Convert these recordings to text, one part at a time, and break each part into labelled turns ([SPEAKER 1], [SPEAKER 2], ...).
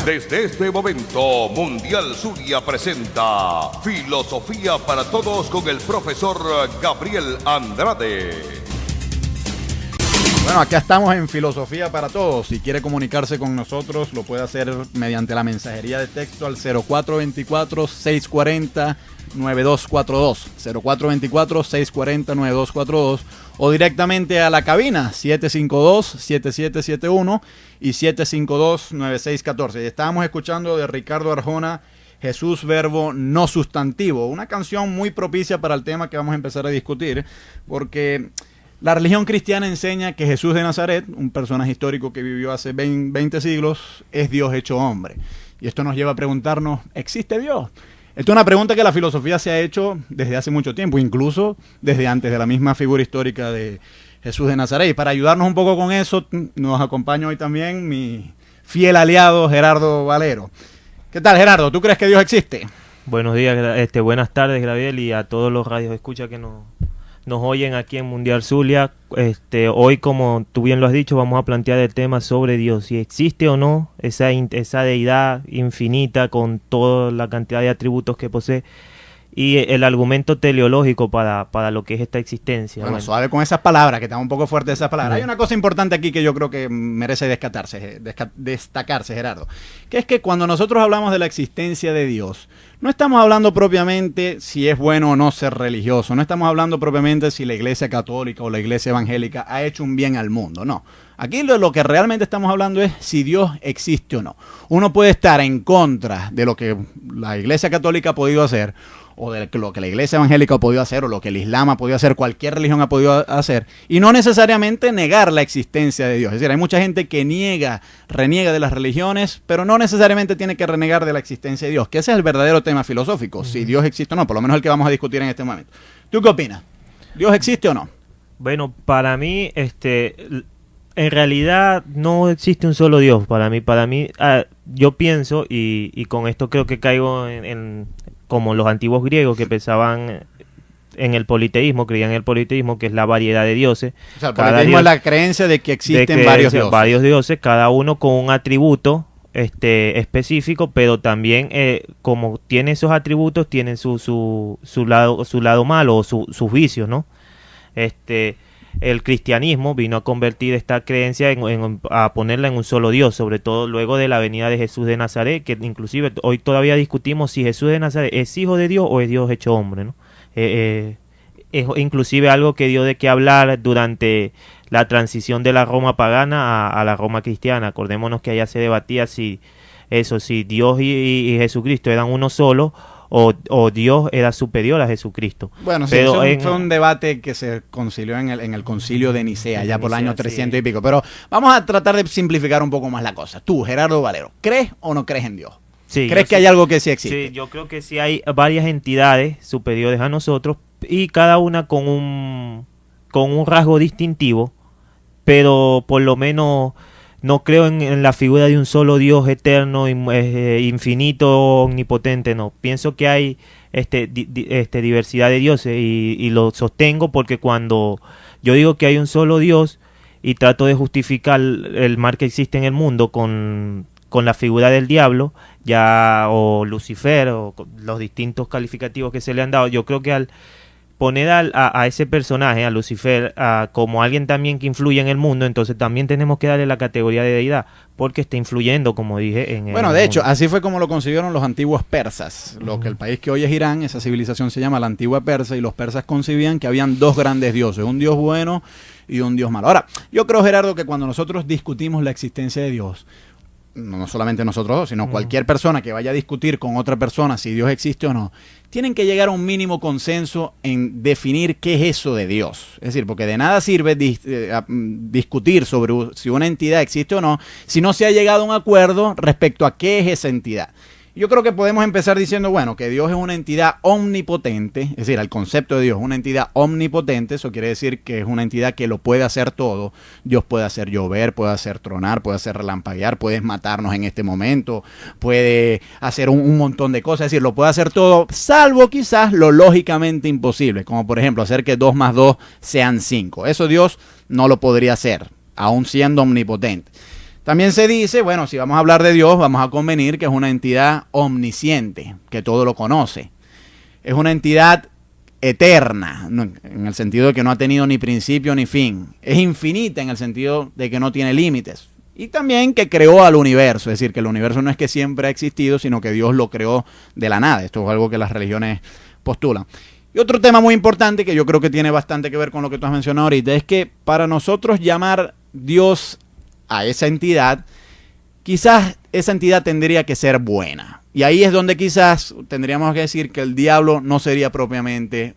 [SPEAKER 1] Desde este momento, Mundial Zulia presenta Filosofía para Todos con el profesor Gabriel Andrade.
[SPEAKER 2] Bueno, acá estamos en Filosofía para Todos. Si quiere comunicarse con nosotros, lo puede hacer mediante la mensajería de texto al 0424-640-9242. 0424-640-9242 o directamente a la cabina 752-7771 y 752-9614. Estábamos escuchando de Ricardo Arjona, Jesús Verbo no sustantivo, una canción muy propicia para el tema que vamos a empezar a discutir, porque la religión cristiana enseña que Jesús de Nazaret, un personaje histórico que vivió hace 20 siglos, es Dios hecho hombre. Y esto nos lleva a preguntarnos, ¿existe Dios? Esta es una pregunta que la filosofía se ha hecho desde hace mucho tiempo, incluso desde antes de la misma figura histórica de Jesús de Nazaret. Y para ayudarnos un poco con eso, nos acompaña hoy también mi fiel aliado Gerardo Valero. ¿Qué tal, Gerardo? ¿Tú crees que Dios existe?
[SPEAKER 3] Buenos días, buenas tardes, Gabriel, y a todos los radios escucha que nos oyen aquí en Mundial Zulia. Hoy, como tú bien lo has dicho, vamos a plantear el tema sobre Dios, si existe o no esa deidad infinita con toda la cantidad de atributos que posee, y el argumento teleológico para lo que es esta existencia.
[SPEAKER 2] Bueno, suave con esas palabras, que están un poco fuertes esas palabras. Hay una cosa importante aquí que yo creo que merece destacarse, Gerardo, que es que cuando nosotros hablamos de la existencia de Dios, no estamos hablando propiamente si es bueno o no ser religioso, no estamos hablando propiamente si la Iglesia Católica o la Iglesia Evangélica ha hecho un bien al mundo, no. Aquí lo que realmente estamos hablando es si Dios existe o no. Uno puede estar en contra de lo que la Iglesia Católica ha podido hacer, o de lo que la Iglesia Evangélica ha podido hacer, o lo que el Islam ha podido hacer, cualquier religión ha podido hacer, y no necesariamente negar la existencia de Dios. Es decir, hay mucha gente que reniega de las religiones, pero no necesariamente tiene que renegar de la existencia de Dios, que ese es el verdadero tema filosófico, si Dios existe o no, por lo menos el que vamos a discutir en este momento. ¿Tú qué opinas? ¿Dios existe o no?
[SPEAKER 3] Bueno, para mí, en realidad no existe un solo Dios. Para mí, yo pienso, y con esto creo que caigo en como los antiguos griegos que pensaban en el politeísmo, creían en el politeísmo, que es la variedad de dioses. O sea, el
[SPEAKER 2] politeísmo es la creencia de que existen varios
[SPEAKER 3] dioses, cada uno con un atributo específico, pero también como tiene esos atributos, tienen su lado malo o sus vicios, ¿no? El cristianismo vino a convertir esta creencia a ponerla en un solo Dios, sobre todo luego de la venida de Jesús de Nazaret, que inclusive hoy todavía discutimos si Jesús de Nazaret es hijo de Dios o es Dios hecho hombre, ¿no? Es inclusive algo que dio de qué hablar durante la transición de la Roma pagana a la Roma cristiana. Acordémonos que allá se debatía si Dios y Jesucristo eran uno solo, o Dios era superior a Jesucristo.
[SPEAKER 2] Bueno, sí, pero fue un debate que se concilió en el concilio de Nicea, ya por el año 300 y pico. Pero vamos a tratar de simplificar un poco más la cosa. Tú, Gerardo Valero, ¿crees o no crees en Dios?
[SPEAKER 3] Sí,
[SPEAKER 2] ¿Crees que hay algo que sí existe?
[SPEAKER 3] Sí, yo creo que sí hay varias entidades superiores a nosotros, y cada una con un rasgo distintivo, pero por lo menos no creo en la figura de un solo Dios eterno, infinito, omnipotente, no. Pienso que hay diversidad de dioses, y lo sostengo porque cuando yo digo que hay un solo Dios y trato de justificar el mal que existe en el mundo con la figura del diablo, o Lucifer, o los distintos calificativos que se le han dado, yo creo que al poner a ese personaje, a Lucifer, como alguien también que influye en el mundo, entonces también tenemos que darle la categoría de deidad, porque está influyendo, como dije, en el mundo.
[SPEAKER 2] Bueno, de hecho, así fue como lo concibieron los antiguos persas. Lo que el país que hoy es Irán, esa civilización se llama la antigua persa, y los persas concibían que habían dos grandes dioses, un dios bueno y un dios malo. Ahora, yo creo, Gerardo, que cuando nosotros discutimos la existencia de Dios, no solamente nosotros dos, sino cualquier persona que vaya a discutir con otra persona si Dios existe o no, tienen que llegar a un mínimo consenso en definir qué es eso de Dios. Es decir, porque de nada sirve discutir sobre si una entidad existe o no, si no se ha llegado a un acuerdo respecto a qué es esa entidad. Yo creo que podemos empezar diciendo, bueno, que Dios es una entidad omnipotente, es decir, el concepto de Dios es una entidad omnipotente, eso quiere decir que es una entidad que lo puede hacer todo. Dios puede hacer llover, puede hacer tronar, puede hacer relampaguear, puede matarnos en este momento, puede hacer un montón de cosas, es decir, lo puede hacer todo, salvo quizás lo lógicamente imposible, como por ejemplo hacer que 2 más 2 sean 5. Eso Dios no lo podría hacer, aún siendo omnipotente. También se dice, bueno, si vamos a hablar de Dios, vamos a convenir que es una entidad omnisciente, que todo lo conoce. Es una entidad eterna, en el sentido de que no ha tenido ni principio ni fin. Es infinita en el sentido de que no tiene límites. Y también que creó al universo, es decir, que el universo no es que siempre ha existido, sino que Dios lo creó de la nada. Esto es algo que las religiones postulan. Y otro tema muy importante que yo creo que tiene bastante que ver con lo que tú has mencionado ahorita, es que para nosotros llamar Dios a esa entidad, quizás esa entidad tendría que ser buena. Y ahí es donde quizás tendríamos que decir que el diablo no sería propiamente,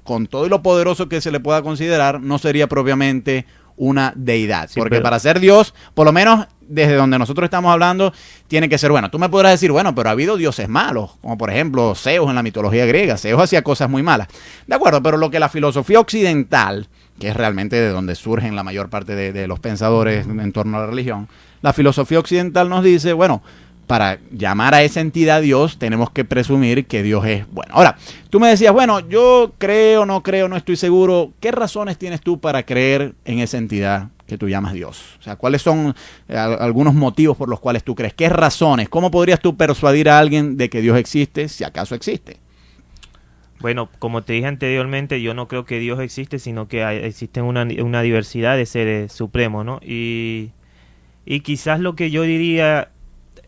[SPEAKER 2] con todo y lo poderoso que se le pueda considerar, no sería propiamente una deidad. Sí, porque para ser Dios, por lo menos desde donde nosotros estamos hablando, tiene que ser bueno. Tú me podrás decir, bueno, pero ha habido dioses malos, como por ejemplo Zeus en la mitología griega. Zeus hacía cosas muy malas. De acuerdo, pero lo que la filosofía occidental, que es realmente de donde surgen la mayor parte de los pensadores en torno a la religión, la filosofía occidental nos dice, bueno, para llamar a esa entidad Dios, tenemos que presumir que Dios es bueno. Ahora, tú me decías, bueno, yo creo, no estoy seguro. ¿Qué razones tienes tú para creer en esa entidad que tú llamas Dios? O sea, ¿cuáles son algunos motivos por los cuales tú crees? ¿Qué razones? ¿Cómo podrías tú persuadir a alguien de que Dios existe, si acaso existe?
[SPEAKER 3] Bueno, como te dije anteriormente, yo no creo que Dios existe, sino que existe una diversidad de seres supremos, ¿no? Y quizás lo que yo diría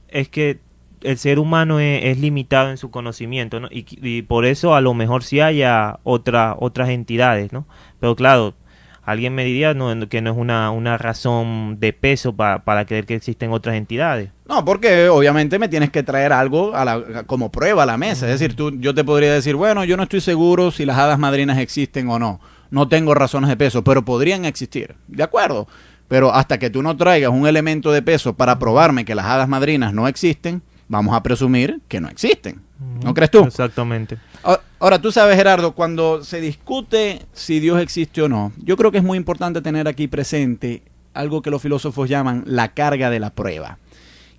[SPEAKER 3] es que el ser humano es limitado en su conocimiento, ¿no? Y por eso a lo mejor sí haya otras entidades, ¿no? Pero claro, alguien me diría que no es una razón de peso para creer que existen otras entidades.
[SPEAKER 2] No, porque obviamente me tienes que traer algo como prueba a la mesa. Es decir, yo te podría decir, bueno, yo no estoy seguro si las hadas madrinas existen o no. No tengo razones de peso, pero podrían existir. ¿De acuerdo? Pero hasta que tú no traigas un elemento de peso para probarme que las hadas madrinas no existen, vamos a presumir que no existen. ¿No crees tú?
[SPEAKER 3] Exactamente.
[SPEAKER 2] Ahora, tú sabes, Gerardo, cuando se discute si Dios existe o no, yo creo que es muy importante tener aquí presente algo que los filósofos llaman la carga de la prueba,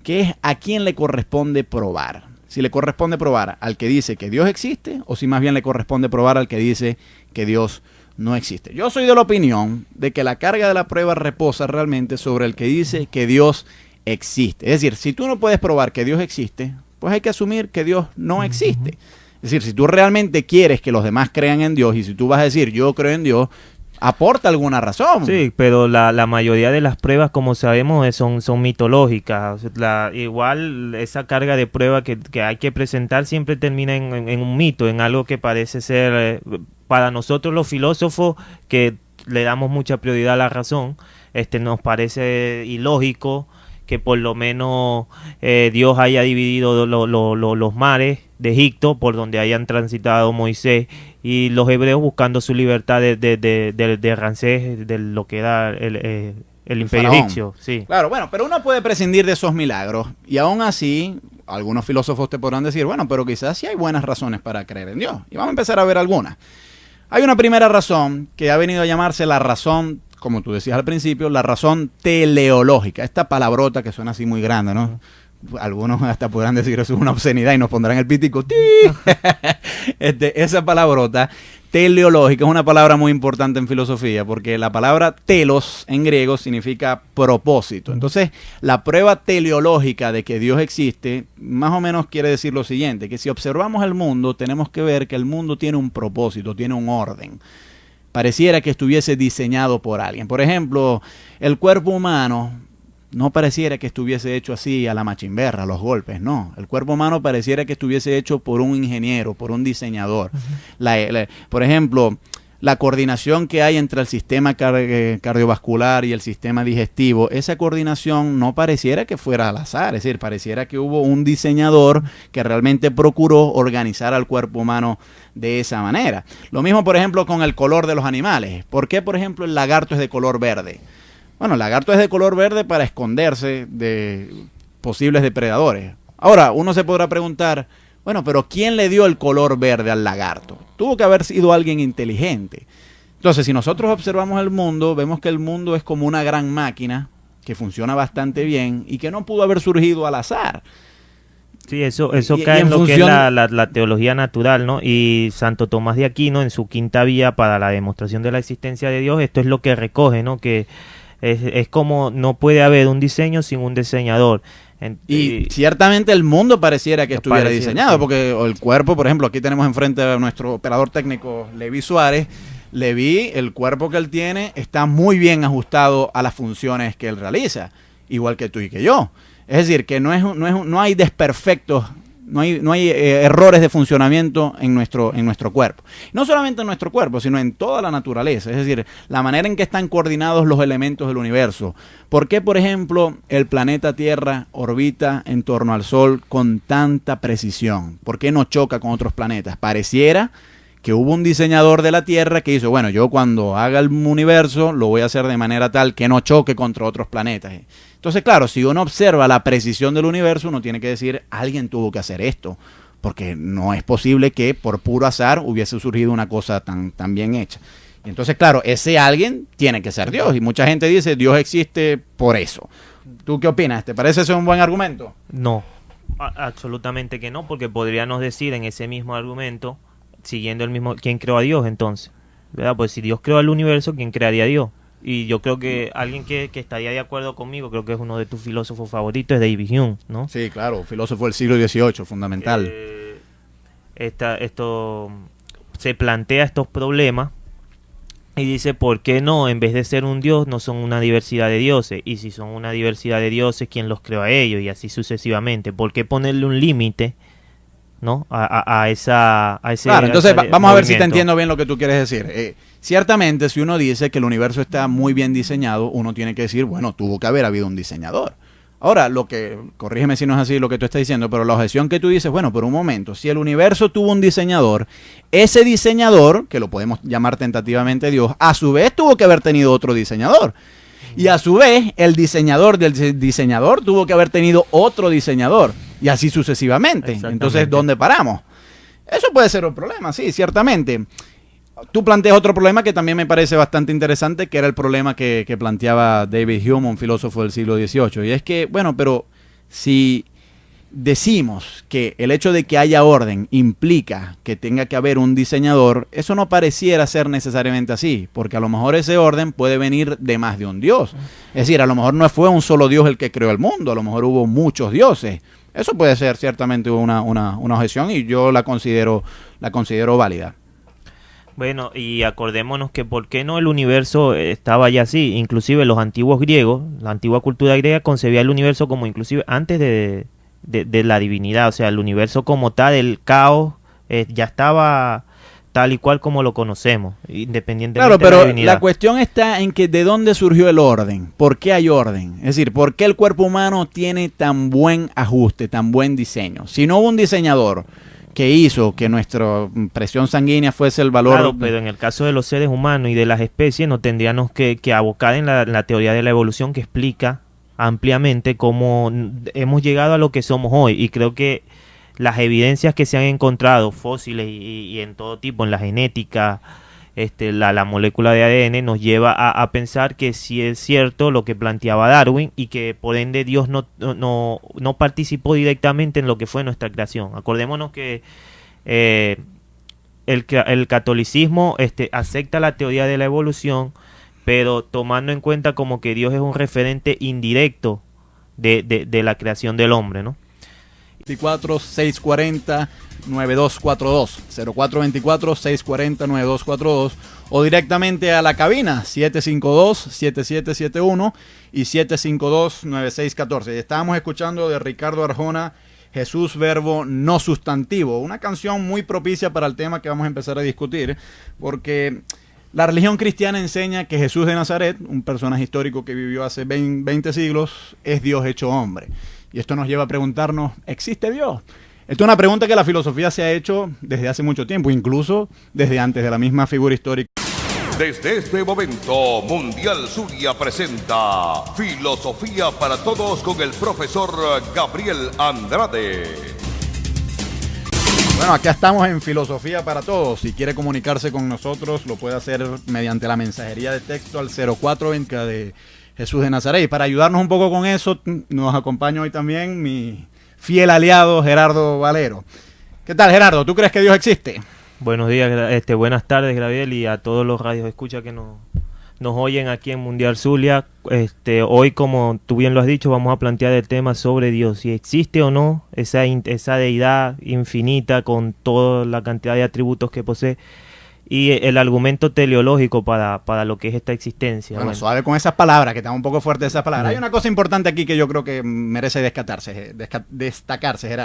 [SPEAKER 2] que es a quién le corresponde probar. Si le corresponde probar al que dice que Dios existe o si más bien le corresponde probar al que dice que Dios no existe. Yo soy de la opinión de que la carga de la prueba reposa realmente sobre el que dice que Dios existe. Es decir, si tú no puedes probar que Dios existe, pues hay que asumir que Dios no existe. Es decir, si tú realmente quieres que los demás crean en Dios y si tú vas a decir yo creo en Dios, aporta alguna razón.
[SPEAKER 3] Sí, pero la mayoría de las pruebas, como sabemos, son mitológicas. Igual esa carga de prueba que hay que presentar siempre termina en un mito, en algo que parece ser, para nosotros los filósofos, que le damos mucha prioridad a la razón, nos parece ilógico que por lo menos Dios haya dividido los mares de Egipto por donde hayan transitado Moisés y los hebreos buscando su libertad de Ramsés, de lo que era el imperio egipcio. Sí.
[SPEAKER 2] Claro, bueno, pero uno puede prescindir de esos milagros y aún así algunos filósofos te podrán decir, bueno, pero quizás sí hay buenas razones para creer en Dios. Y vamos a empezar a ver algunas. Hay una primera razón que ha venido a llamarse la razón, como tú decías al principio, la razón teleológica. Esta palabrota que suena así muy grande, ¿no? Algunos hasta podrán decir eso es una obscenidad y nos pondrán el pítico. Esa palabrota teleológica es una palabra muy importante en filosofía porque la palabra telos en griego significa propósito. Entonces, la prueba teleológica de que Dios existe más o menos quiere decir lo siguiente, que si observamos el mundo tenemos que ver que el mundo tiene un propósito, tiene un orden. Pareciera que estuviese diseñado por alguien. Por ejemplo, el cuerpo humano no pareciera que estuviese hecho así a la machimberra, a los golpes, no. El cuerpo humano pareciera que estuviese hecho por un ingeniero, por un diseñador. Por ejemplo, la coordinación que hay entre el sistema cardiovascular y el sistema digestivo, esa coordinación no pareciera que fuera al azar, es decir, pareciera que hubo un diseñador que realmente procuró organizar al cuerpo humano de esa manera. Lo mismo, por ejemplo, con el color de los animales. ¿Por qué, por ejemplo, el lagarto es de color verde? Bueno, el lagarto es de color verde para esconderse de posibles depredadores. Ahora, uno se podrá preguntar, bueno, pero ¿quién le dio el color verde al lagarto? Tuvo que haber sido alguien inteligente. Entonces, si nosotros observamos el mundo, vemos que el mundo es como una gran máquina que funciona bastante bien y que no pudo haber surgido al azar.
[SPEAKER 3] Sí, eso cae en lo que es la teología natural, ¿no? Y Santo Tomás de Aquino, en su quinta vía para la demostración de la existencia de Dios, esto es lo que recoge, ¿no? Que Es como no puede haber un diseño sin un diseñador.
[SPEAKER 2] Y ciertamente el mundo pareciera que estuviera diseñado,
[SPEAKER 3] sí.
[SPEAKER 2] Porque el cuerpo, por ejemplo, aquí tenemos enfrente a nuestro operador técnico, Levi Suárez. Levi, el cuerpo que él tiene está muy bien ajustado a las funciones que él realiza, igual que tú y que yo. Es decir, que no hay desperfectos, no hay errores de funcionamiento en nuestro cuerpo. No solamente en nuestro cuerpo, sino en toda la naturaleza. Es decir, la manera en que están coordinados los elementos del universo. ¿Por qué, por ejemplo, el planeta Tierra orbita en torno al Sol con tanta precisión? ¿Por qué no choca con otros planetas? Pareciera que hubo un diseñador de la Tierra que hizo, bueno, yo cuando haga el universo lo voy a hacer de manera tal que no choque contra otros planetas. Entonces, claro, si uno observa la precisión del universo, uno tiene que decir, alguien tuvo que hacer esto, porque no es posible que por puro azar hubiese surgido una cosa tan bien hecha. Y entonces, claro, ese alguien tiene que ser Dios, y mucha gente dice, Dios existe por eso. ¿Tú qué opinas? ¿Te parece ese un buen argumento?
[SPEAKER 3] No, absolutamente que no, porque podríamos decir en ese mismo argumento, siguiendo el mismo, ¿quién creó a Dios entonces? ¿Verdad? Pues si Dios creó el universo, ¿quién crearía a Dios? Y yo creo que alguien que estaría de acuerdo conmigo, creo que es uno de tus filósofos favoritos, es David Hume, ¿no?
[SPEAKER 2] Sí, claro, filósofo del siglo XVIII, fundamental.
[SPEAKER 3] Esto se plantea estos problemas y dice, ¿por qué no? En vez de ser un dios, no son una diversidad de dioses. Y si son una diversidad de dioses, ¿quién los creó a ellos? Y así sucesivamente. ¿Por qué ponerle un límite, ¿no? a ese
[SPEAKER 2] claro, entonces vamos a ver si te
[SPEAKER 3] movimiento?
[SPEAKER 2] entiendo bien lo que tú quieres decir. Ciertamente, si uno dice que el universo está muy bien diseñado, uno tiene que decir, bueno, tuvo que haber habido un diseñador. Ahora, corrígeme si no es así lo que tú estás diciendo, pero la objeción que tú dices, bueno, por un momento, si el universo tuvo un diseñador, ese diseñador, que lo podemos llamar tentativamente Dios, a su vez tuvo que haber tenido otro diseñador. Y a su vez, el diseñador del diseñador tuvo que haber tenido otro diseñador. Y así sucesivamente. Entonces, ¿dónde paramos? Eso puede ser un problema, sí, ciertamente. Tú planteas otro problema que también me parece bastante interesante, que era el problema que planteaba David Hume, un filósofo del siglo XVIII. Y es que, bueno, pero si decimos que el hecho de que haya orden implica que tenga que haber un diseñador, eso no pareciera ser necesariamente así, porque a lo mejor ese orden puede venir de más de un dios. Es decir, a lo mejor no fue un solo dios el que creó el mundo, a lo mejor hubo muchos dioses. Eso puede ser ciertamente una objeción y yo la considero válida.
[SPEAKER 3] Bueno, y acordémonos que por qué no el universo estaba ya así. Inclusive los antiguos griegos, la antigua cultura griega concebía el universo como inclusive antes de la divinidad. O sea, el universo como tal, el caos, ya estaba tal y cual como lo conocemos, independientemente de la divinidad. Claro, pero
[SPEAKER 2] la cuestión está en que de dónde surgió el orden, por qué hay orden, es decir, por qué el cuerpo humano tiene tan buen ajuste, tan buen diseño. Si no hubo un diseñador que hizo que nuestra presión sanguínea fuese el valor...
[SPEAKER 3] Claro, pero en el caso de los seres humanos y de las especies nos tendríamos que abocar en la teoría de la evolución, que explica ampliamente cómo hemos llegado a lo que somos hoy, y creo que las evidencias que se han encontrado, fósiles y en todo tipo, en la genética, la molécula de ADN, nos lleva a pensar que sí es cierto lo que planteaba Darwin, y que por ende Dios no participó directamente en lo que fue nuestra creación. Acordémonos que el catolicismo acepta la teoría de la evolución, pero tomando en cuenta como que Dios es un referente indirecto de la creación del hombre, ¿no?
[SPEAKER 2] 04-640-9242, 0424-640-9242, o directamente a la cabina 752-7771 y 752-9614. Estábamos escuchando de Ricardo Arjona, Jesús Verbo no sustantivo, una canción muy propicia para el tema que vamos a empezar a discutir, porque la religión cristiana enseña que Jesús de Nazaret, un personaje histórico que vivió hace 20 siglos, es Dios hecho hombre. Y esto nos lleva a preguntarnos, ¿existe Dios? Esta es una pregunta que la filosofía se ha hecho desde hace mucho tiempo, incluso desde antes de la misma figura histórica.
[SPEAKER 1] Desde este momento, Mundial Zulia presenta Filosofía para Todos con el profesor Gabriel Andrade.
[SPEAKER 2] Bueno, acá estamos en Filosofía para Todos. Si quiere comunicarse con nosotros, lo puede hacer mediante la mensajería de texto al 0420 de Jesús de Nazaret. Y para ayudarnos un poco con eso, nos acompaña hoy también mi fiel aliado Gerardo Valero. ¿Qué tal, Gerardo? ¿Tú crees que Dios existe?
[SPEAKER 3] Buenos días, buenas tardes, Gabriel, y a todos los radios escucha que nos nos oyen aquí en Mundial Zulia. Hoy, como tú bien lo has dicho, vamos a plantear el tema sobre Dios, si existe o no esa deidad infinita con toda la cantidad de atributos que posee, y el argumento teleológico para lo que es esta existencia.
[SPEAKER 2] Bueno, suave con esas palabras, que están un poco fuertes esas palabras. Hay una cosa importante aquí que yo creo que merece destacarse, Gerardo.